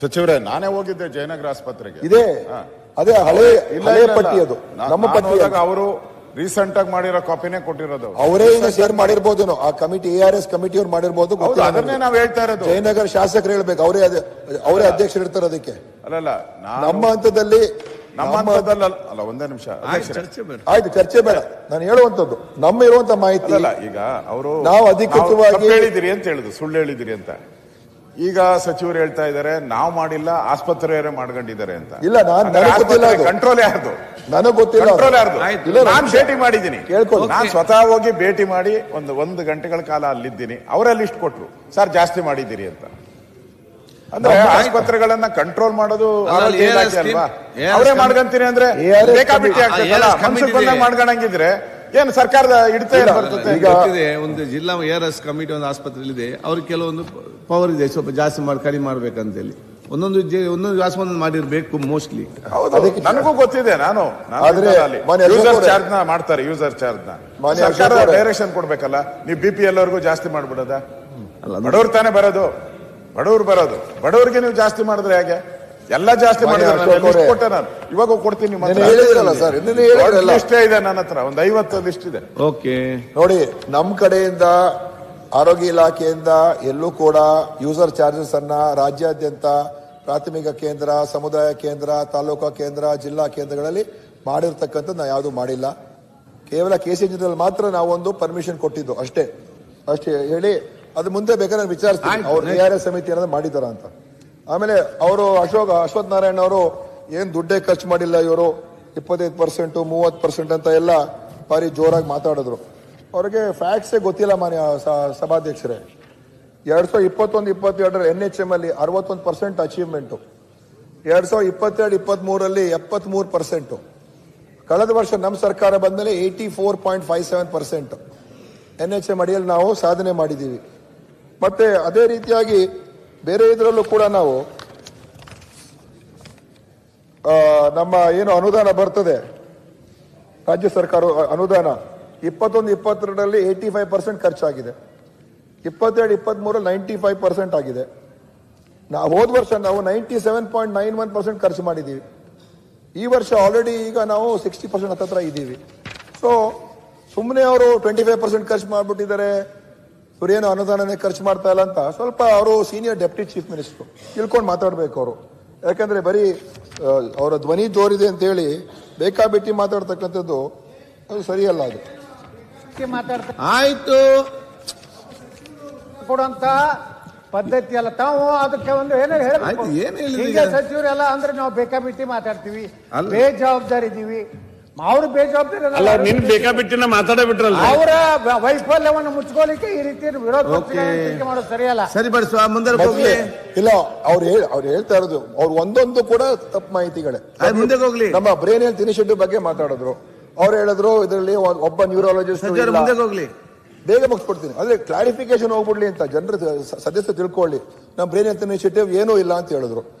ಸಚಿವರೇ, ನಾನೇ ಹೋಗಿದ್ದೆ ಜಯನಗರ ಆಸ್ಪತ್ರೆಗೆ. ಇದೆ ಅದೇ ಹಳೆ ಪಟ್ಟಿ, ಅದು ನಮ್ಮ ಪಟ್ಟಿ. ಅವರು ರೀಸೆಂಟ್ ಆಗಿ ಮಾಡಿರೋ ಕಾಪಿನೇ ಕೊಟ್ಟಿರೋದು. ಅವರೇ ಈಗ ಶೇರ್ ಮಾಡಿರ್ಬೋದು, ಆ ಕಮಿಟಿ ARS ಕಮಿಟಿ ಅವ್ರು ಮಾಡಿರ್ಬೋದು. ಅದನ್ನೇ ನಾವು ಹೇಳ್ತಾ ಇರೋದು. ಜಯನಗರ ಶಾಸಕರು ಹೇಳ್ಬೇಕು, ಅವರೇ ಅಧ್ಯಕ್ಷರು ಇರ್ತಾರೆ ಅದಕ್ಕೆ. ಅಲ್ಲಲ್ಲ, ನಮ್ಮ ಹಂತದಲ್ಲಿ ಅಲ್ಲ, ಒಂದೇ ನಿಮಿಷ ಆಯ್ತು, ಚರ್ಚೆ ಬೇಡ. ನಾನು ಹೇಳುವಂತದ್ದು ನಮ್ಮ ಇರುವಂತ ಮಾಹಿತಿ ಅಲ್ಲ. ಈಗ ಅವರು ನಾವು ಅಧಿಕೃತವಾಗಿ ಹೇಳಿದಿರಿ ಅಂತ ಹೇಳಿದ್ರು, ಸುಳ್ಳು ಹೇಳಿದಿರಿ ಅಂತ. ಈಗ ಸಚಿವರು ಹೇಳ್ತಾ ಇದಾರೆ ನಾವು ಮಾಡಿಲ್ಲ, ಆಸ್ಪತ್ರೆಯವರೇ ಮಾಡ್ಕೊಂಡಿದ್ದಾರೆ ಅಂತ. ಇಲ್ಲ, ಕಂಟ್ರೋಲ್ ಯಾರ್ದು ನನಗೆ ಗೊತ್ತಿಲ್ಲ. ಕಂಟ್ರೋಲ್ ಯಾರ್ದು? ನಾನು ಭೇಟಿ ಮಾಡಿದ್ದೀನಿ, ನಾನು ಸ್ವತಃ ಹೋಗಿ ಭೇಟಿ ಮಾಡಿ ಒಂದು ಗಂಟೆಗಳ ಕಾಲ ಅಲ್ಲಿದ್ದೀನಿ. ಅವರೇ ಲಿಸ್ಟ್ ಕೊಟ್ರು, ಸರ್ ಜಾಸ್ತಿ ಮಾಡಿದ್ದೀರಿ ಅಂತ. ಅಂದ್ರೆ ಆಸ್ಪತ್ರೆಗಳನ್ನ ಕಂಟ್ರೋಲ್ ಮಾಡೋದು ಅಲ್ವಾ? ಅವರೇ ಮಾಡ್ಕೊಂತೀನಿ ಅಂದ್ರೆ ಬೇಕಾಬಿಟ್ಟಿ ಆಗ್ತದಲ್ಲ. ಮನ್ಸಿಗೆ ಬಂದಾಗ ಮಾಡ್ಕೊಂಡಂಗಿದ್ರೆ ಏನು ಸರ್ಕಾರದ ಹಿಡಿತ ಬರ್ತದೆ? ಈಗ ಒಂದು ಜಿಲ್ಲಾ ARS ಕಮಿಟಿ ಒಂದು ಆಸ್ಪತ್ರೆ ಇದೆ, ಅವ್ರಿಗೆ ಕೆಲವೊಂದು ಪವರ್ ಇದೆ, ಸ್ವಲ್ಪ ಜಾಸ್ತಿ ಮಾಡಿ ಕಡಿಮೆ ಮಾಡ್ಬೇಕಂತೇಳಿ ಒಂದೊಂದು ಆಸ್ಪತ್ರೆ ಮಾಡಿರ್ಬೇಕು ಮೋಸ್ಟ್ಲಿ. ನನಗೂ ಗೊತ್ತಿದೆ. ನಾನು ಯೂಸರ್ ಚಾರ್ಜ್ ನ ಮಾಡ್ತಾರೆ, ಯೂಸರ್ ಚಾರ್ಜ್ ನ ಸರ್ಕಾರ ಡೈರೆಕ್ಷನ್ ಕೊಡ್ಬೇಕಲ್ಲ. ನೀವು BPL ಅವ್ರಿಗೂ ಜಾಸ್ತಿ ಮಾಡ್ಬಿಡೋದ? ಬಡವ್ರು ತಾನೇ ಬರೋದು, ಬಡವ್ರಿಗೆ ನೀವು ಜಾಸ್ತಿ ಮಾಡಿದ್ರೆ ಹೇಗೆ? ಎಲ್ಲ ಜಾಸ್ತಿ ಮಾಡಿದ್ರೆ ಕೊಟ್ಟೆ ನಾನು, ಇವಾಗ ಕೊಡ್ತೀನಿ. ಇಷ್ಟೇ ಇದೆ ನನ್ನ ಹತ್ರ, ಒಂದು 50 ಲಿಸ್ಟ್ ಇದೆ. ಓಕೆ, ನೋಡಿ, ನಮ್ಮ ಕಡೆಯಿಂದ ಆರೋಗ್ಯ ಇಲಾಖೆಯಿಂದ ಎಲ್ಲೂ ಕೂಡ ಯೂಸರ್ ಚಾರ್ಜಸ್ ಅನ್ನ ರಾಜ್ಯಾದ್ಯಂತ ಪ್ರಾಥಮಿಕ ಕೇಂದ್ರ, ಸಮುದಾಯ ಕೇಂದ್ರ, ತಾಲೂಕಾ ಕೇಂದ್ರ, ಜಿಲ್ಲಾ ಕೇಂದ್ರಗಳಲ್ಲಿ ಮಾಡಿರ್ತಕ್ಕಂಥದ್ದು ನಾವು ಯಾವುದು ಮಾಡಿಲ್ಲ. ಕೇವಲ KCJ ಮಾತ್ರ ನಾವೊಂದು ಪರ್ಮಿಷನ್ ಕೊಟ್ಟಿದ್ದು ಅಷ್ಟೇ ಹೇಳಿ. ಅದು ಮುಂದೆ ಬೇಕಾದ್ರೆ ವಿಚಾರಿಸ್ತೀನಿ ಅವ್ರು ARS ಸಮಿತಿ ಏನಾದ್ರು ಮಾಡಿದಾರ ಅಂತ. ಆಮೇಲೆ ಅವರು ಅಶ್ವಥ್ ನಾರಾಯಣ ಅವರು ಏನ್ ದುಡ್ಡೇ ಖರ್ಚು ಮಾಡಿಲ್ಲ, ಇವರು 25%, 30% ಅಂತ ಎಲ್ಲ ಬಾರಿ ಜೋರಾಗಿ ಮಾತಾಡಿದ್ರು. ಅವ್ರಿಗೆ ಫ್ಯಾಕ್ಟ್ಸೇ ಗೊತ್ತಿಲ್ಲ ಮಾನ್ಯ ಸಭಾಧ್ಯಕ್ಷರೇ. 2021-22 NHM ಅಲ್ಲಿ 61% ಅಚೀವ್ಮೆಂಟ್, 2022-23 73%. ಕಳೆದ ವರ್ಷ ನಮ್ಮ ಸರ್ಕಾರ ಬಂದ್ಮೇಲೆ 84.57% NHM ಅಡಿಯಲ್ಲಿ ನಾವು ಸಾಧನೆ ಮಾಡಿದ್ದೀವಿ. ಮತ್ತೆ ಅದೇ ರೀತಿಯಾಗಿ ಬೇರೆ ಇದರಲ್ಲೂ ಕೂಡ ನಾವು ನಮ್ಮ ಏನು ಅನುದಾನ ಬರ್ತದೆ, ರಾಜ್ಯ ಸರ್ಕಾರ ಅನುದಾನ 21-22 85% ಖರ್ಚಾಗಿದೆ, 22-23 95% ಆಗಿದೆ. ಹೋದ ವರ್ಷ ನಾವು 97.91% ಖರ್ಚು ಮಾಡಿದ್ದೀವಿ. ಈ ವರ್ಷ ಆಲ್ರೆಡಿ ಈಗ ನಾವು 60% ಹತ್ರ ಇದ್ದೀವಿ. ಸೊ ಸುಮ್ಮನೆ ಅವರು 25% ಖರ್ಚು ಮಾಡಿಬಿಟ್ಟಿದ್ದಾರೆ, ಇವ್ರೇನು ಅನುದಾನನೇ ಖರ್ಚು ಮಾಡ್ತಾ ಇಲ್ಲ ಅಂತ ಸ್ವಲ್ಪ ಅವರು ಸೀನಿಯರ್ ಡೆಪ್ಟಿ ಚೀಫ್ ಮಿನಿಸ್ಟರ್ ತಿಳ್ಕೊಂಡು ಮಾತಾಡ್ಬೇಕು ಅವರು. ಯಾಕಂದ್ರೆ ಬರೀ ಅವರ ಧ್ವನಿ ಜೋರಿದೆ ಅಂತ ಹೇಳಿ ಬೇಕಾಬಿಟ್ಟಿ ಮಾತಾಡ್ತಕ್ಕಂಥದ್ದು ಅದು ಸರಿಯಲ್ಲ. ಅದು ಆಯ್ತು ಕೊಡುವಂತ ಪದ್ಧತಿ ಅಲ್ಲ. ತಾವು ಅದಕ್ಕೆ ಒಂದು ಏನೋ ಹೇಳಬೇಕು. ಈಗ ಸಚಿವರೆಲ್ಲ ಅಂದ್ರೆ ನಾವು ಬೇಕಾಬಿಟ್ಟಿ ಮಾತಾಡ್ತೀವಿ, ಬೇಜವಾಬ್ದಾರಿ ಇದೀವಿ. ಅವ್ರು ಬೇಜವಾಬ್ದಾರಿ ಅಲ್ಲ, ನಿನ್ ಬೇಕಾಬಿಟ್ಟಿನ ಮಾತಾಡೇ ಬಿಟ್ರಲ್ಲ. ಅವರ ವೈಫಲ್ಯವನ್ನು ಮುಚ್ಕೋಲಿಕ್ಕೆ ಈ ರೀತಿ ವಿರೋಧ ಮಾಡೋದು ಸರಿಯಲ್ಲ. ಸರಿ ಬಡಿಸುವ ಮುಂದೆ ಇಲ್ಲ, ಅವ್ರು ಹೇಳ್ತಾ ಇರೋದು ಅವ್ರು ಒಂದೊಂದು ಕೂಡ ತಪ್ಪು ಮಾಹಿತಿಗಳೇ. ಮುಂದೆ ಹೋಗ್ಲಿ. ನಮ್ಮ ಬ್ರೇನ್ ಹೆಲ್ತ್ ಇನಿಷಿಯೇಟಿವ್ ಬಗ್ಗೆ ಮಾತಾಡಿದ್ರು. ಅವ್ರು ಹೇಳಿದ್ರು ಇದರಲ್ಲಿ ಒಬ್ಬ ನ್ಯೂರಾಲಜಿಸ್ಟ್. ಮುಂದೆ ಹೋಗ್ಲಿ, ಬೇಗ ಮುಗಿಸ್ಕೊಡ್ತೀನಿ. ಅಂದ್ರೆ ಕ್ಲಾರಿಫಿಕೇಶನ್ ಹೋಗ್ಬಿಡ್ಲಿ ಅಂತ ಜನರು ಸದಸ್ಯರು ತಿಳ್ಕೊಳ್ಳಿ. ನಮ್ಮ ಬ್ರೇನ್ ಹೆಲ್ತ್ ಇನಿಷಿಯೇಟಿವ್ ಏನೂ ಇಲ್ಲ ಅಂತ ಹೇಳಿದ್ರು.